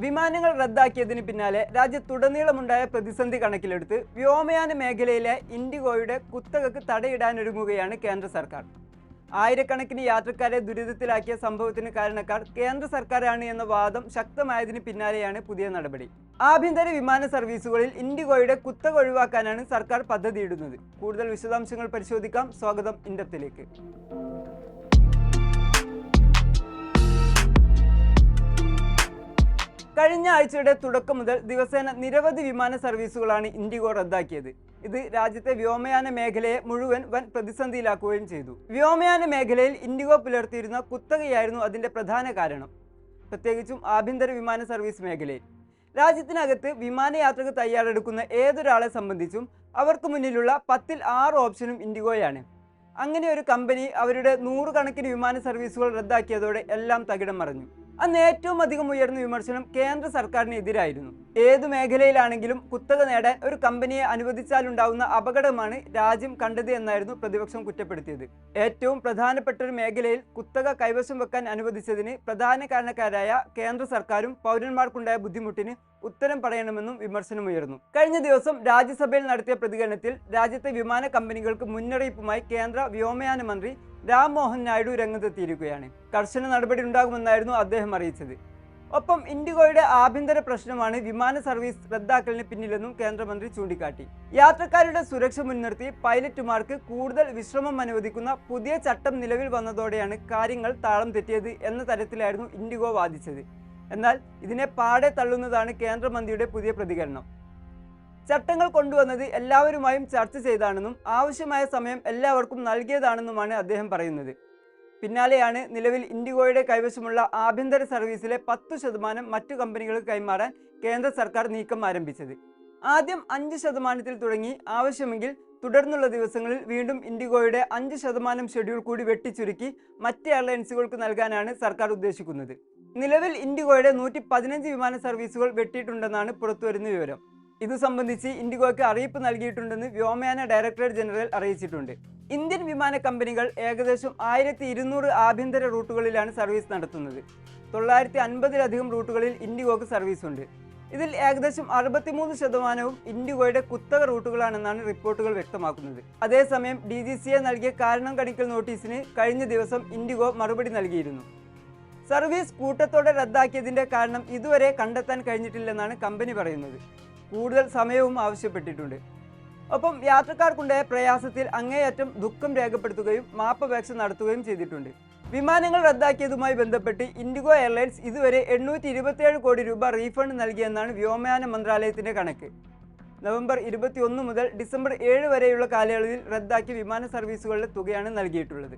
വിമാനങ്ങൾ റദ്ദാക്കിയതിന് പിന്നാലെ രാജ്യത്തുടനീളമുണ്ടായ പ്രതിസന്ധി കണക്കിലെടുത്ത് വ്യോമയാന മേഖലയിലെ ഇൻഡിഗോയുടെ കുത്തകക്ക് തടയിടാനൊരുങ്ങുകയാണ് കേന്ദ്ര സർക്കാർ. ആയിരക്കണക്കിന് യാത്രക്കാരെ ദുരിതത്തിലാക്കിയ സംഭവത്തിന് കാരണക്കാർ കേന്ദ്ര സർക്കാരാണ് എന്ന വാദം ശക്തമായതിന് പിന്നാലെയാണ് പുതിയ നടപടി. ആഭ്യന്തര വിമാന സർവീസുകളിൽ ഇൻഡിഗോയുടെ കുത്തക ഒഴിവാക്കാനാണ് സർക്കാർ പദ്ധതിയിടുന്നത്. കൂടുതൽ വിശദാംശങ്ങൾ പരിശോധിക്കാം. സ്വാഗതം ഇൻഡെപ്തിലേക്ക്. കഴിഞ്ഞ ആഴ്ചയുടെ തുടക്കം മുതൽ ദിവസേന നിരവധി വിമാന സർവീസുകളാണ് ഇൻഡിഗോ റദ്ദാക്കിയത്. ഇത് രാജ്യത്തെ വ്യോമയാന മേഖലയെ മുഴുവൻ വൻ പ്രതിസന്ധിയിലാക്കുകയും ചെയ്തു. വ്യോമയാന മേഖലയിൽ ഇൻഡിഗോ പുലർത്തിയിരുന്ന കുത്തകയായിരുന്നു അതിൻ്റെ പ്രധാന കാരണം, പ്രത്യേകിച്ചും ആഭ്യന്തര വിമാന സർവീസ് മേഖലയിൽ. രാജ്യത്തിനകത്ത് വിമാനയാത്രക്ക് തയ്യാറെടുക്കുന്ന ഏതൊരാളെ സംബന്ധിച്ചും അവർക്ക് മുന്നിലുള്ള 10ൽ 6 ഓപ്ഷനും ഇൻഡിഗോയാണ്. അങ്ങനെ ഒരു കമ്പനി അവരുടെ 100 കണക്കിന് വിമാന സർവീസുകൾ റദ്ദാക്കിയതോടെ എല്ലാം തകിടം മറിഞ്ഞു. അന്ന് ഏറ്റവും അധികം ഉയർന്ന വിമർശനം കേന്ദ്ര സർക്കാരിനെതിരായിരുന്നു. ഏതു മേഖലയിലാണെങ്കിലും കുത്തക നേടാൻ ഒരു കമ്പനിയെ അനുവദിച്ചാലുണ്ടാവുന്ന അപകടമാണ് രാജ്യം കണ്ടത് എന്നായിരുന്നു പ്രതിപക്ഷം കുറ്റപ്പെടുത്തിയത്. ഏറ്റവും പ്രധാനപ്പെട്ട ഒരു മേഖലയിൽ കുത്തക കൈവശം വെക്കാൻ അനുവദിച്ചതിന് പ്രധാന കാരണക്കാരായ കേന്ദ്ര സർക്കാരും പൗരന്മാർക്കുണ്ടായ ബുദ്ധിമുട്ടിന് ഉത്തരം പറയണമെന്നും വിമർശനമുയർന്നു. കഴിഞ്ഞ ദിവസം രാജ്യസഭയിൽ നടത്തിയ പ്രതികരണത്തിൽ രാജ്യത്തെ വിമാന കമ്പനികൾക്ക് മുന്നറിയിപ്പുമായി കേന്ദ്ര വ്യോമയാന മന്ത്രി രാം മോഹൻ നായിഡു രംഗത്തെത്തിയിരിക്കുകയാണ്. കർശന നടപടി ഉണ്ടാകുമെന്നായിരുന്നു അദ്ദേഹം അറിയിച്ചത്. ഒപ്പം ഇൻഡിഗോയുടെ ആഭ്യന്തര പ്രശ്നമാണ് വിമാന സർവീസ് റദ്ദാക്കലിന് പിന്നിലെന്നും കേന്ദ്രമന്ത്രി ചൂണ്ടിക്കാട്ടി. യാത്രക്കാരുടെ സുരക്ഷ മുൻനിർത്തി പൈലറ്റുമാർക്ക് കൂടുതൽ വിശ്രമം അനുവദിക്കുന്ന പുതിയ ചട്ടം നിലവിൽ വന്നതോടെയാണ് കാര്യങ്ങൾ താളം തെറ്റിയത് എന്ന തരത്തിലായിരുന്നു ഇൻഡിഗോ വാദിച്ചത്. എന്നാൽ ഇതിനെ പാടെ തള്ളുന്നതാണ് കേന്ദ്രമന്ത്രിയുടെ പുതിയ പ്രതികരണം. ചട്ടങ്ങൾ കൊണ്ടുവന്നത് എല്ലാവരുമായും ചർച്ച ചെയ്താണെന്നും ആവശ്യമായ സമയം എല്ലാവർക്കും നൽകിയതാണെന്നുമാണ് അദ്ദേഹം പറയുന്നത്. പിന്നാലെയാണ് നിലവിൽ ഇൻഡിഗോയുടെ കൈവശമുള്ള ആഭ്യന്തര സർവീസിലെ 10% മറ്റു കമ്പനികൾക്ക് കൈമാറാൻ കേന്ദ്ര സർക്കാർ നീക്കം ആരംഭിച്ചത്. ആദ്യം 5% തുടങ്ങി ആവശ്യമെങ്കിൽ തുടർന്നുള്ള ദിവസങ്ങളിൽ വീണ്ടും ഇൻഡിഗോയുടെ 5% ഷെഡ്യൂൾ കൂടി വെട്ടിച്ചുരുക്കി മറ്റ് എയർലൈൻസുകൾക്ക് നൽകാനാണ് സർക്കാർ ഉദ്ദേശിക്കുന്നത്. നിലവിൽ ഇൻഡിഗോയുടെ 115 വിമാന സർവീസുകൾ വെട്ടിയിട്ടുണ്ടെന്നാണ് പുറത്തുവരുന്ന വിവരം. ഇത് സംബന്ധിച്ച് ഇൻഡിഗോയ്ക്ക് അറിയിപ്പ് നൽകിയിട്ടുണ്ടെന്ന് വ്യോമയാന ഡയറക്ടറേറ്റ് ജനറൽ അറിയിച്ചിട്ടുണ്ട്. ഇന്ത്യൻ വിമാന കമ്പനികൾ ഏകദേശം 1200 ആഭ്യന്തര റൂട്ടുകളിലാണ് സർവീസ് നടത്തുന്നത്. 950-ലധികം റൂട്ടുകളിൽ ഇൻഡിഗോക്ക് സർവീസ് ഉണ്ട്. ഇതിൽ ഏകദേശം 63% ഇൻഡിഗോയുടെ കുത്തക റൂട്ടുകളാണെന്നാണ് റിപ്പോർട്ടുകൾ വ്യക്തമാക്കുന്നത്. അതേസമയം DGCA നൽകിയ കാരണം കാണിക്കൽ നോട്ടീസിന് കഴിഞ്ഞ ദിവസം ഇൻഡിഗോ മറുപടി നൽകിയിരുന്നു. സർവീസ് കൂട്ടത്തോടെ റദ്ദാക്കിയതിൻ്റെ കാരണം ഇതുവരെ കണ്ടെത്താൻ കഴിഞ്ഞിട്ടില്ലെന്നാണ് കമ്പനി പറയുന്നത്. കൂടുതൽ സമയവും ആവശ്യപ്പെട്ടിട്ടുണ്ട്. ഒപ്പം യാത്രക്കാർക്കുണ്ടായ പ്രയാസത്തിൽ അങ്ങേയറ്റം ദുഃഖം രേഖപ്പെടുത്തുകയും മാപ്പപേക്ഷ നടത്തുകയും ചെയ്തിട്ടുണ്ട്. വിമാനങ്ങൾ റദ്ദാക്കിയതുമായി ബന്ധപ്പെട്ട് ഇൻഡിഗോ എയർലൈൻസ് ഇതുവരെ 827 കോടി രൂപ റീഫണ്ട് നൽകിയെന്നാണ് വ്യോമയാന മന്ത്രാലയത്തിൻ്റെ കണക്ക്. നവംബർ 21 മുതൽ ഡിസംബർ 7 വരെയുള്ള കാലയളവിൽ റദ്ദാക്കിയ വിമാന സർവീസുകളുടെ തുകയാണ് നൽകിയിട്ടുള്ളത്.